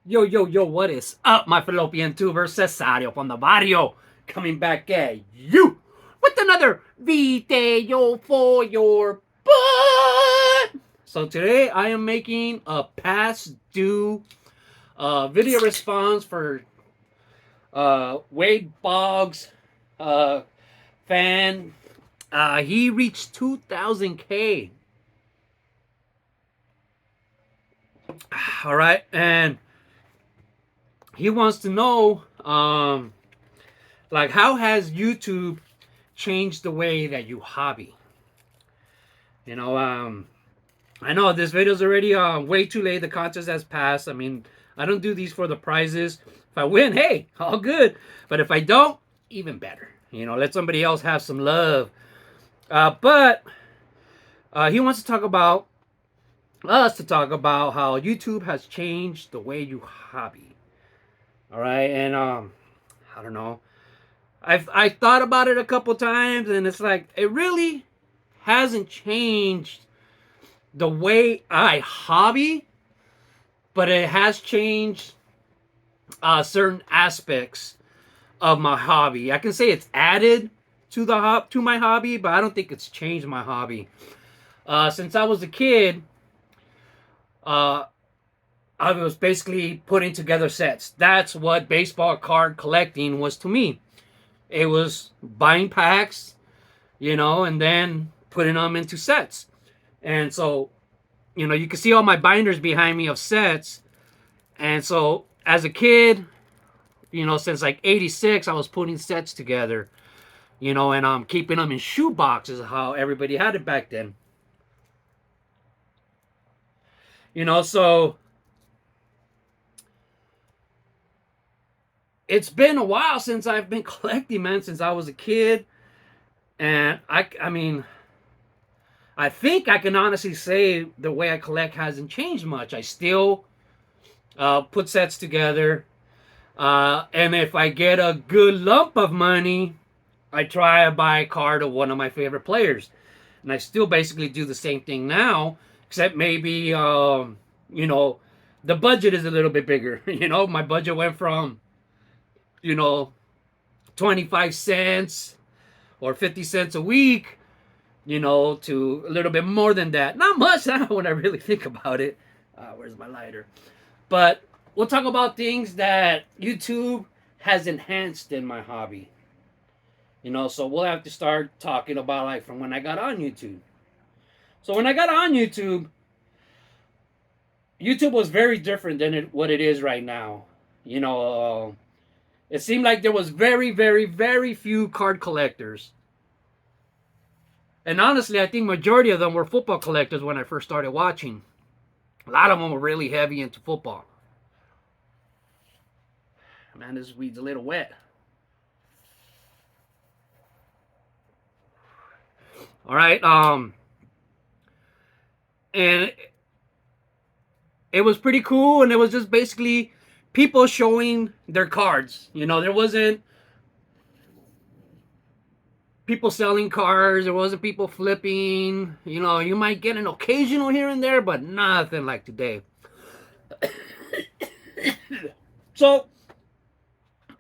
Yo, yo, yo, what is up, my fallopian tubers? Cesario from the barrio, coming back at you with another video for your butt. So today I am making a past due video response for Wade Boggs fan. He reached 2,000K. All right, and he wants to know, like, how has YouTube changed the way that you hobby? I know this video's already way too late. The contest has passed. I mean, I don't do these for the prizes. If I win, hey, all good. But if I don't, even better. Let somebody else have some love. But he wants to talk about how YouTube has changed the way you hobby. All right, and I don't know. I thought about it a couple times, and it's like it really hasn't changed the way I hobby, but it has changed certain aspects of my hobby. I can say it's added to my hobby, but I don't think it's changed my hobby. Since I was a kid, I was basically putting together sets. That's what baseball card collecting was to me. It was buying packs, and then putting them into sets. And so, you can see all my binders behind me of sets. And so, as a kid, since like 86, I was putting sets together, and keeping them in shoe boxes, how everybody had it back then. So it's been a while since I've been collecting, man, since I was a kid. And I mean, I think I can honestly say the way I collect hasn't changed much. I still put sets together. And if I get a good lump of money, I try to buy a card of one of my favorite players. And I still basically do the same thing now, except maybe, the budget is a little bit bigger. My budget went from 25 cents or 50 cents a week, to a little bit more than that. Not much now when I really think about it. Where's my lighter? But we'll talk about things that YouTube has enhanced in my hobby. So we'll have to start talking about, like, from when I got on YouTube. So when I got on YouTube, YouTube was very different than what it is right now. It seemed like there was very, very, very few card collectors. And honestly, I think majority of them were football collectors when I first started watching. A lot of them were really heavy into football. Man, this weed's a little wet. All right, and it was pretty cool, and it was just basically people showing their cards. There wasn't people selling cards. There wasn't people flipping. You might get an occasional here and there, but nothing like today. So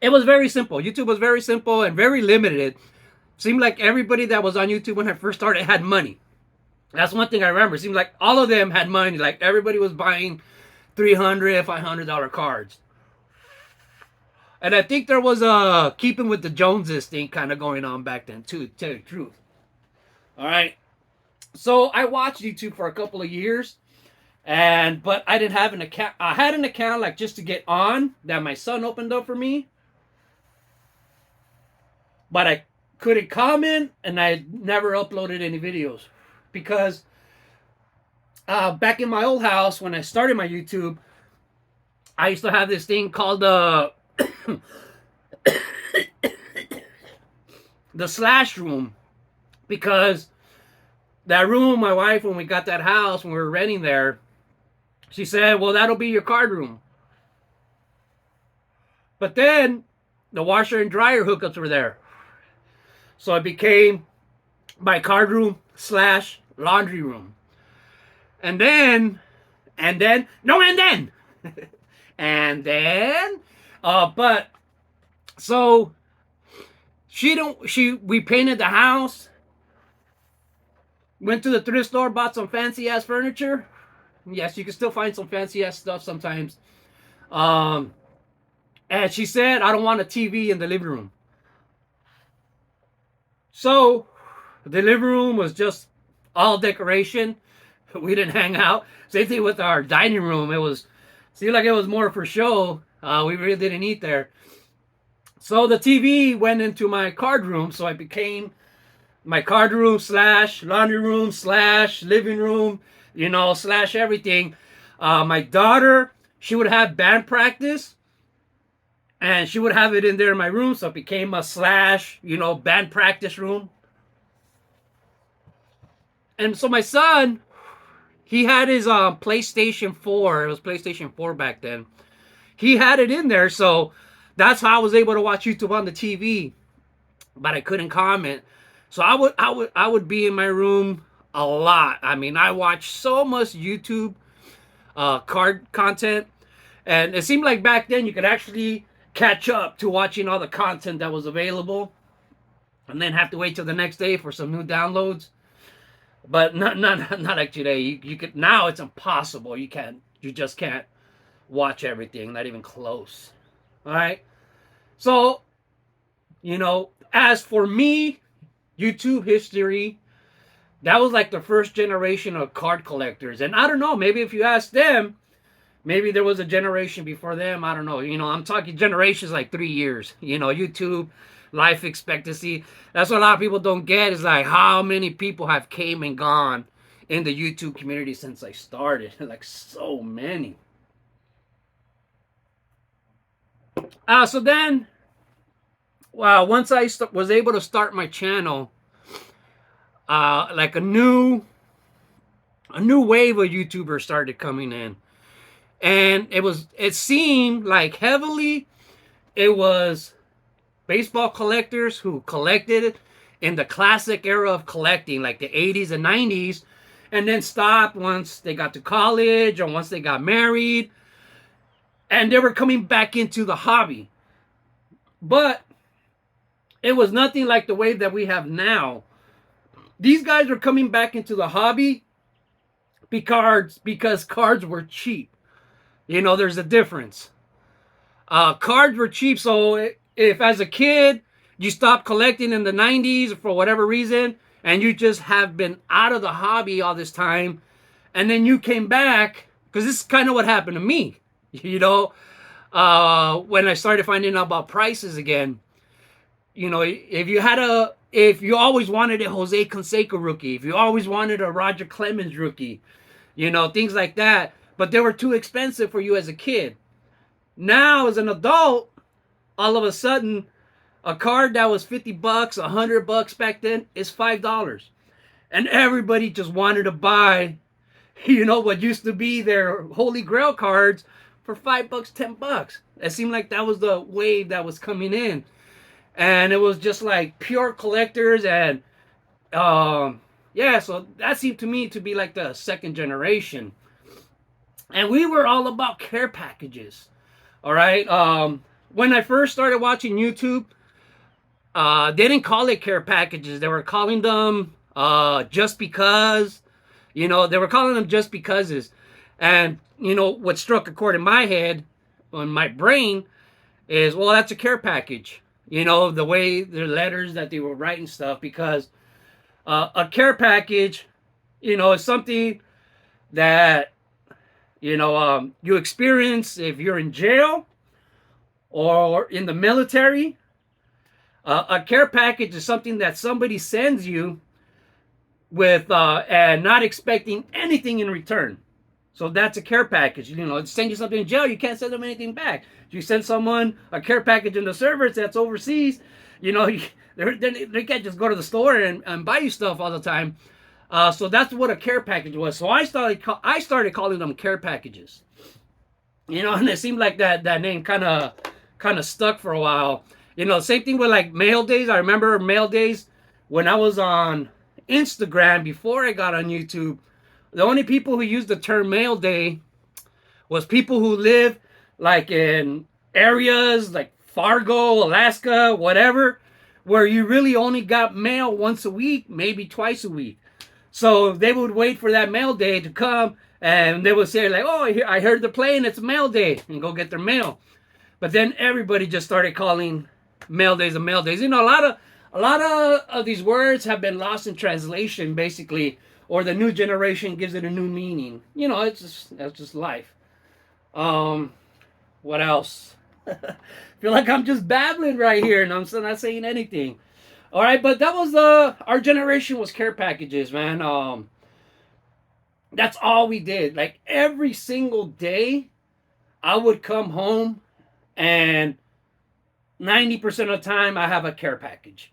it was very simple. YouTube was very simple and very limited. Seemed like everybody that was on YouTube when I first started had money. That's one thing I remember. It seemed like all of them had money. Like, everybody was buying $300, $500 cards. And I think there was a keeping with the Joneses thing kind of going on back then too, to tell you the truth. All right. So I watched YouTube for a couple of years, but I didn't have an account. I had an account, like, just to get on, that my son opened up for me. But I couldn't comment, and I never uploaded any videos because back in my old house when I started my YouTube, I used to have this thing called the slash room, because that room, my wife, when we got that house, when we were renting there, she said, well, that'll be your card room. But then the washer and dryer hookups were there. So it became my card room / laundry room. And then And then, but so we painted the house, went to the thrift store, bought some fancy ass furniture. Yes, you can still find some fancy ass stuff sometimes. Um, and she said, I don't want a TV in the living room. So the living room was just all decoration. We didn't hang out. Same thing with our dining room. It was seemed like it was more for show. We really didn't eat there. So the TV went into my card room. So it became my card room slash laundry room slash living room, slash everything. My daughter, she would have band practice, and she would have it in there in my room. So it became a slash, band practice room. And so my son, he had his PlayStation 4. It was PlayStation 4 back then. He had it in there, so that's how I was able to watch YouTube on the TV. But I couldn't comment. So I would be in my room a lot. I mean, I watched so much YouTube card content, and it seemed like back then you could actually catch up to watching all the content that was available, and then have to wait till the next day for some new downloads. But not like today. You could now. It's impossible. You just can't watch everything. Not even close. All right. So, as for me, YouTube history, that was like the first generation of card collectors. And I don't know. Maybe if you ask them, maybe there was a generation before them. I don't know. I'm talking generations like 3 years. YouTube life expectancy. That's what a lot of people don't get, is like how many people have came and gone in the YouTube community since I started. Like so many. So then, once I was able to start my channel, like a new wave of YouTubers started coming in, and it seemed like heavily it was baseball collectors who collected in the classic era of collecting, like the 80s and 90s, and then stopped once they got to college or once they got married, and they were coming back into the hobby. But it was nothing like the wave that we have now. These guys were coming back into the hobby because cards were cheap. There's a difference. Cards were cheap, so if as a kid you stopped collecting in the 90s for whatever reason, and you just have been out of the hobby all this time, and then you came back, because this is kind of what happened to me, when I started finding out about prices again. If you always wanted a Jose Canseco rookie, if you always wanted a Roger Clemens rookie, things like that, but they were too expensive for you as a kid. Now, as an adult, all of a sudden, a card that was $50, $100 back then is $5. And everybody just wanted to buy, what used to be their Holy Grail cards for $5, $10. It seemed like that was the wave that was coming in. And it was just like pure collectors. And so that seemed to me to be like the second generation. And we were all about care packages. All right. When I first started watching YouTube, they didn't call it care packages. They were calling them just because. They were calling them just becauses. And, what struck a chord in my head, on my brain, is, well, that's a care package. The way their letters that they were writing stuff, because a care package, is something that, you experience if you're in jail or in the military. A care package is something that somebody sends you with and not expecting anything in return. So that's a care package. Send you something in jail, you can't send them anything back. If you send someone a care package in the service that's overseas, they can't just go to the store and buy you stuff all the time. So that's what a care package was. So I started calling them care packages. And it seemed like that name kind of stuck for a while. Same thing with like mail days. I remember mail days when I was on Instagram before I got on YouTube. The only people who used the term mail day was people who live like in areas like Fargo, Alaska, whatever, where you really only got mail once a week, maybe twice a week. So they would wait for that mail day to come, and they would say like, "Oh, I heard they're playing. It's mail day," and go get their mail. But then everybody just started calling mail days and mail days. You know, a lot of these words have been lost in translation, basically, or the new generation gives it a new meaning. You know, that's just life. Um, what else? Feel like I'm just babbling right here, and I'm still not saying anything. All right, but that was our generation was care packages, man. That's all we did. Like every single day, I would come home, and 90% of the time, I have a care package.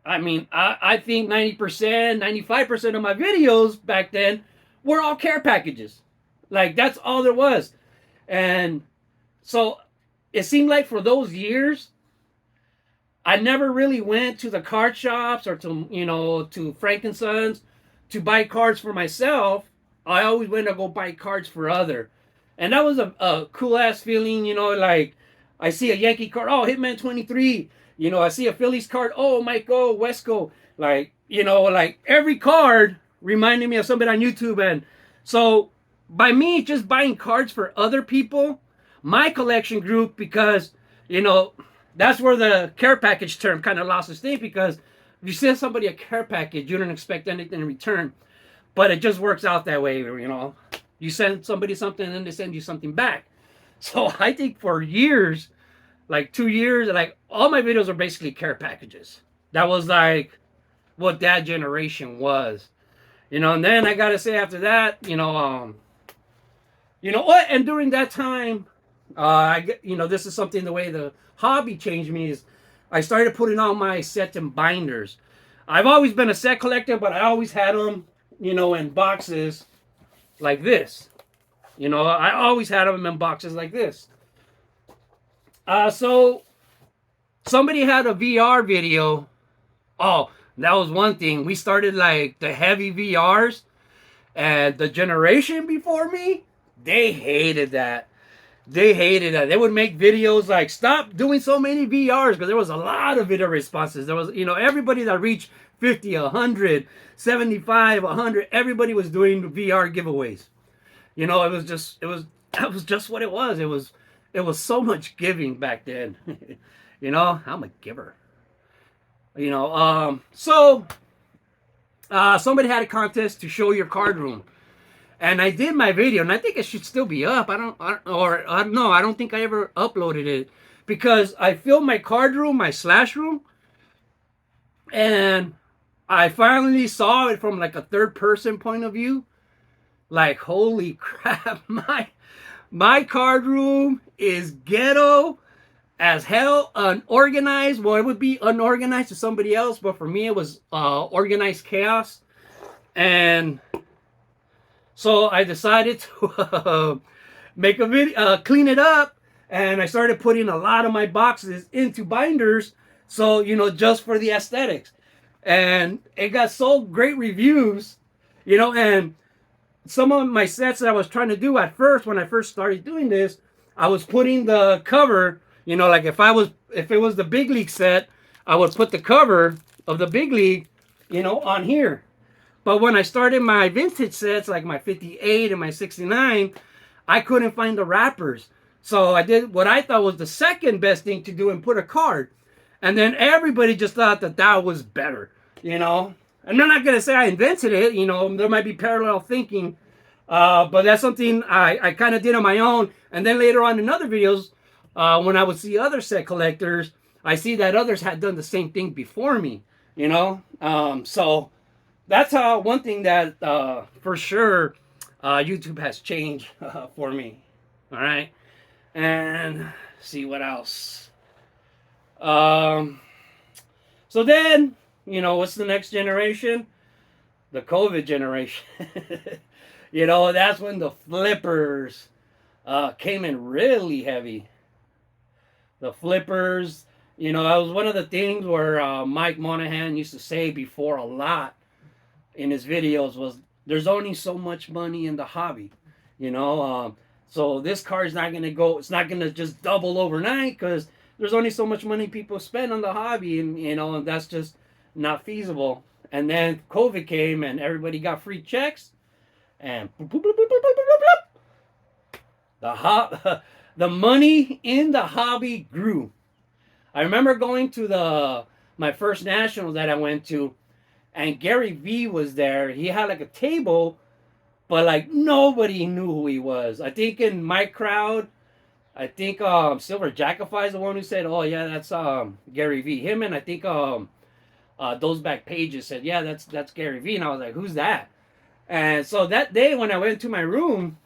I mean, I think 90%, 95% of my videos back then were all care packages. Like that's all there was, and so it seemed like for those years, I never really went to the card shops or to Frankensons to buy cards for myself. I always went to go buy cards for other, and that was a cool ass feeling. Like I see a Yankee card, oh Hitman 23. I see a Phillies card, oh Michael Wesco. Like every card reminded me of somebody on YouTube, and so by me just buying cards for other people, my collection grew because that's where the care package term kind of lost its thing, because if you send somebody a care package, you don't expect anything in return. But it just works out that way, You send somebody something and then they send you something back. So I think for years, like 2 years, like all my videos are basically care packages. That was like what that generation was. And then I gotta say after that, what? And during that time, this is something, the way the hobby changed me is I started putting all my sets in binders. I've always been a set collector, but I always had them, in boxes like this. I always had them in boxes like this. So somebody had a VR video. Oh, that was one thing. We started like the heavy VRs, and the generation before me, they hated that. They would make videos like, stop doing so many VRs, because there was a lot of video responses. There was, everybody that reached 50, 100, 75, 100, everybody was doing VR giveaways. That was just what it was. It was so much giving back then. I'm a giver. So somebody had a contest to show your card room. And I did my video, and I think it should still be up. I don't think I ever uploaded it, because I filmed my card room, my slash room, and I finally saw it from like a third person point of view. Like, holy crap, my card room is ghetto as hell, unorganized. Well, it would be unorganized to somebody else, but for me it was organized chaos. And so I decided to make a video, clean it up, and I started putting a lot of my boxes into binders. So, just for the aesthetics. And it got so great reviews, and some of my sets that I was trying to do at first, when I first started doing this, I was putting the cover, like if it was the big league set, I would put the cover of the big league, on here. But when I started my vintage sets, like my 58 and my 69, I couldn't find the wrappers. So I did what I thought was the second best thing to do, and put a card. And then everybody just thought that was better, And I'm not going to say I invented it, there might be parallel thinking. But that's something I kind of did on my own. And then later on in other videos, when I would see other set collectors, I see that others had done the same thing before me, So that's one thing that for sure YouTube has changed for me. All right. And see what else. So then, what's the next generation? The COVID generation. That's when the flippers came in really heavy. The flippers, that was one of the things where Mike Monahan used to say before a lot in his videos was, there's only so much money in the hobby. So this card's not gonna go. It's not gonna just double overnight because there's only so much money people spend on the hobby, and that's just not feasible. And then COVID came, and everybody got free checks, and the money in the hobby grew. I remember going to my first nationals that I went to, and Gary V was there. He had like a table, but like nobody knew who he was. I think in my crowd, I think Silver Jackify is the one who said, "Oh yeah, that's Gary V." Him and I think those back pages said, "Yeah, that's Gary V." And I was like, "Who's that?" And so that day when I went to my room,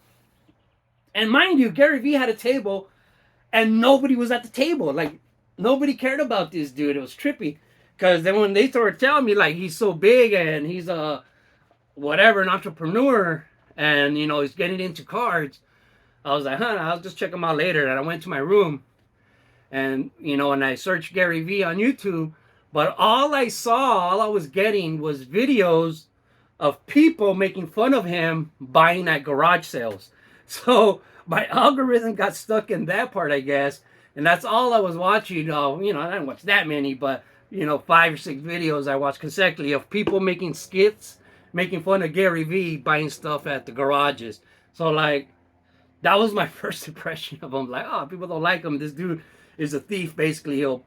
and mind you, Gary V had a table, and nobody was at the table. Like nobody cared about this dude. It was trippy, because then when they started telling me like he's so big and he's a whatever an entrepreneur, and he's getting into cards, I was like, huh, I'll just check him out later. And I went to my room, and and I searched Gary V on YouTube, but all I was getting was videos of people making fun of him buying at garage sales. So my algorithm got stuck in that part, I guess, and that's all I was watching. I didn't watch that many, but 5 or 6 videos I watched consecutively of people making skits, making fun of Gary V buying stuff at the garages. So like, that was my first impression of him. Like, oh, people don't like him. This dude is a thief. Basically, he'll,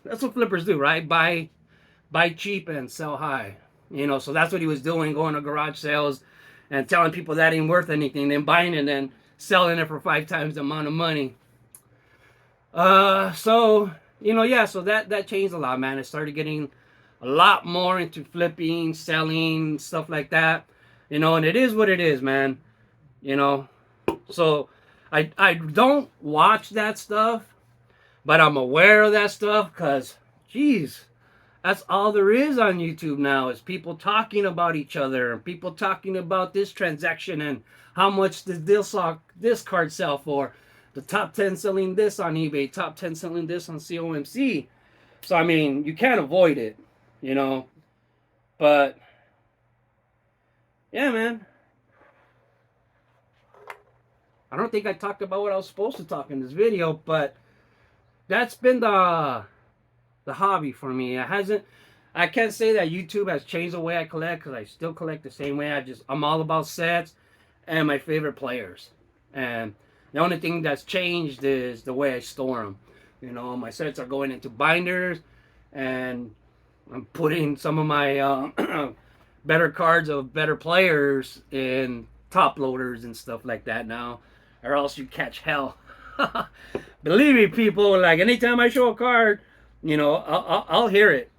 that's what flippers do, right? Buy cheap and sell high. So that's what he was doing, going to garage sales and telling people that ain't worth anything, then buying it and then selling it for 5 times the amount of money. So that changed a lot, man. I started getting a lot more into flipping, selling, stuff like that. And it is what it is, man. So I don't watch that stuff, but I'm aware of that stuff because, geez, that's all there is on YouTube now, is people talking about each other and people talking about this transaction and how much does this card sell for. The top 10 selling this on eBay, top 10 selling this on COMC. So, I mean, you can't avoid it, But, yeah, man. I don't think I talked about what I was supposed to talk in this video, but that's been the hobby for me. I can't say that YouTube has changed the way I collect, because I still collect the same way. I'm all about sets and my favorite players. And the only thing that's changed is the way I store them. My sets are going into binders, and I'm putting some of my better cards of better players in top loaders and stuff like that now, or else you catch hell. Believe me, people, like anytime I show a card, I'll hear it.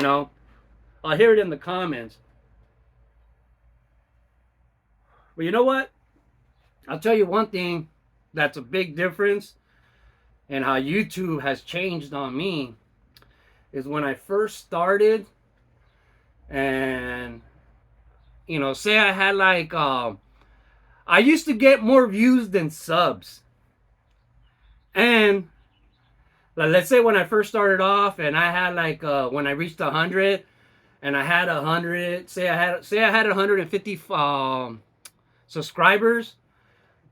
I'll hear it in the comments. But you know what? I'll tell you one thing that's a big difference in how YouTube has changed on me is when I first started, and say I had like I used to get more views than subs. And let's say when I first started off and I had like when I reached 100 and I had 100, say I had 150 subscribers,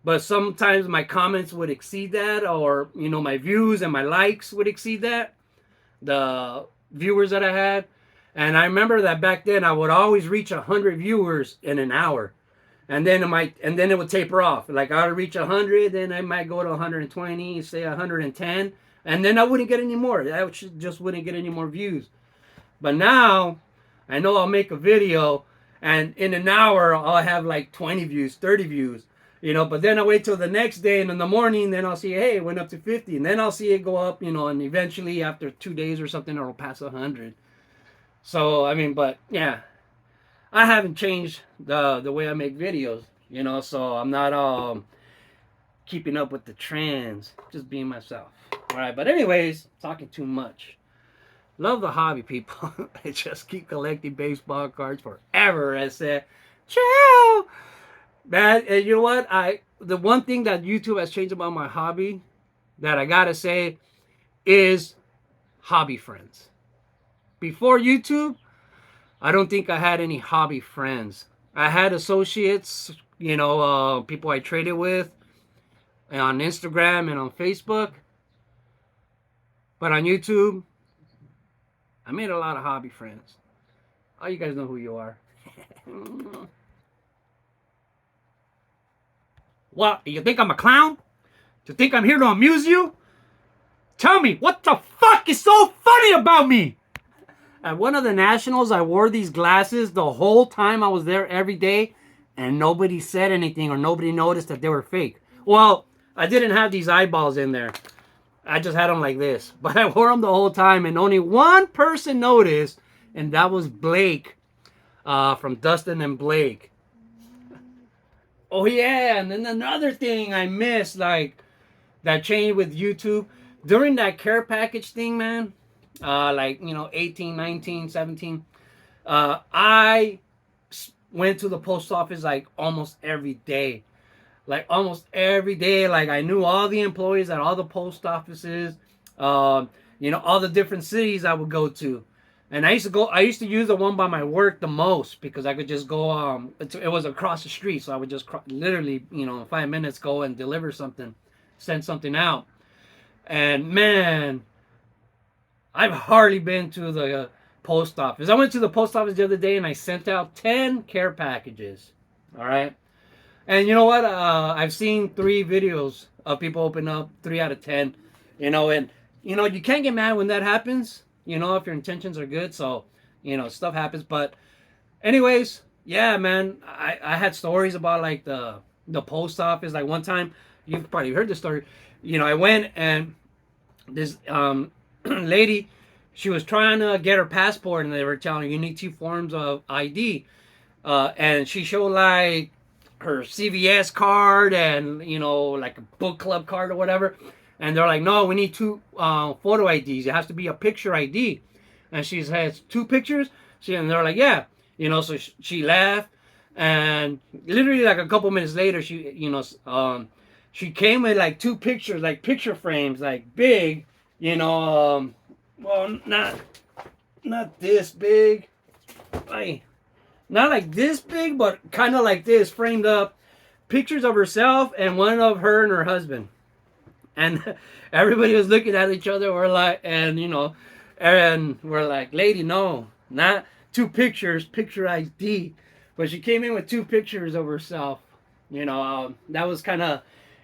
but sometimes my comments would exceed that, or my views and my likes would exceed that, the viewers that I had. And I remember that back then I would always reach 100 viewers in an hour. And then it would taper off. Like I would reach 100, then I might go to 120, say 110, and then I wouldn't get any more. I just wouldn't get any more views. But now, I know I'll make a video, and in an hour I'll have like 20 views, 30 views, But then I wait till the next day, and in the morning, then I'll see, hey, it went up to 50, and then I'll see it go up, and eventually after 2 days or something, it'll pass 100. So I mean, but yeah. I haven't changed the way I make videos, so I'm not keeping up with the trends, just being myself. All right, but anyways, talking too much. Love the hobby, people. I just keep collecting baseball cards forever. I said, ciao. Man, and you know what? The one thing that YouTube has changed about my hobby that I gotta say is hobby friends. Before YouTube, I don't think I had any hobby friends. I had associates, people I traded with and on Instagram and on Facebook. But on YouTube, I made a lot of hobby friends. Oh, you guys know who you are. What? You think I'm a clown? You think I'm here to amuse you? Tell me, what the fuck is so funny about me? At one of the nationals, I wore these glasses the whole time I was there every day, and nobody said anything or nobody noticed that they were fake. Well, I didn't have these eyeballs in there. I just had them like this. But I wore them the whole time, and only one person noticed, and that was Blake from Dustin and Blake. Oh, yeah, and then another thing I missed, like, that changed with YouTube. During that care package thing, man, 18, 19, 17, I went to the post office, like, almost every day. Like, almost every day. Like, I knew all the employees at all the post offices, all the different cities I would go to. And I used to use the one by my work the most because I could just go, it was across the street. So I would just literally, in 5 minutes go and deliver something, send something out. And man, I've hardly been to the post office. I went to the post office the other day and I sent out 10 care packages. All right. And you know what? I've seen 3 videos of people open up 3 out of 10, and you can't get mad when that happens, if your intentions are good. So, stuff happens. But anyways, yeah, man, I had stories about like the post office. Like one time, you've probably heard this story. I went and this lady, she was trying to get her passport and they were telling her you need 2 forms of ID. And she showed like her CVS card and, like a book club card or whatever. And they're like, no, we need 2 photo IDs. It has to be a picture ID. And she has 2 pictures. And they're like, yeah. So she left. And literally like a couple minutes later, she came with like 2 pictures, like picture frames, like big, well, not this big. Not like this big, but kind of like this, framed up. Pictures of herself and one of her and her husband. And everybody was looking at each other. We're like, and we're like, lady, no, not 2 pictures, picture ID. But she came in with 2 pictures of herself. That was kind of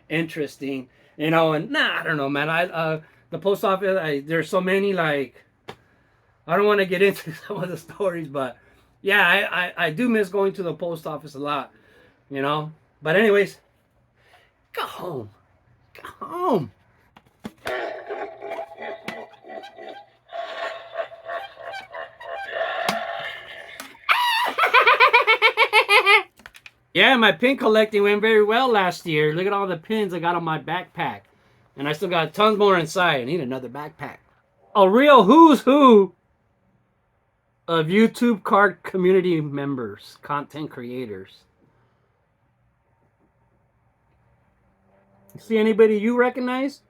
interesting. And I don't know, man. The post office, there's so many, like, I don't want to get into some of the stories, but yeah, I do miss going to the post office a lot, But anyways, go home. Go home. Yeah, my pin collecting went very well last year. Look at all the pins I got on my backpack. And I still got tons more inside. I need another backpack. A real who's who of YouTube card community members, content creators. You see anybody you recognize?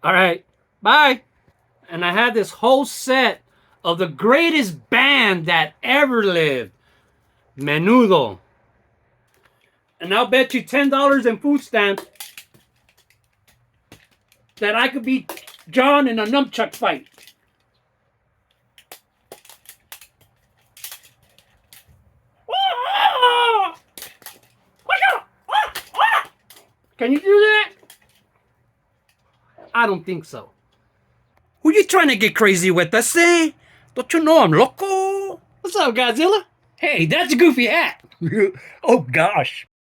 All right, bye. And I had this whole set of the greatest band that ever lived, Menudo. And I'll bet you $10 in food stamps that I could beat John in a nunchuck fight. Can you do that? I don't think so. Who you trying to get crazy with us, eh? Don't you know I'm loco? What's up, Godzilla? Hey, that's a goofy hat. Oh, gosh.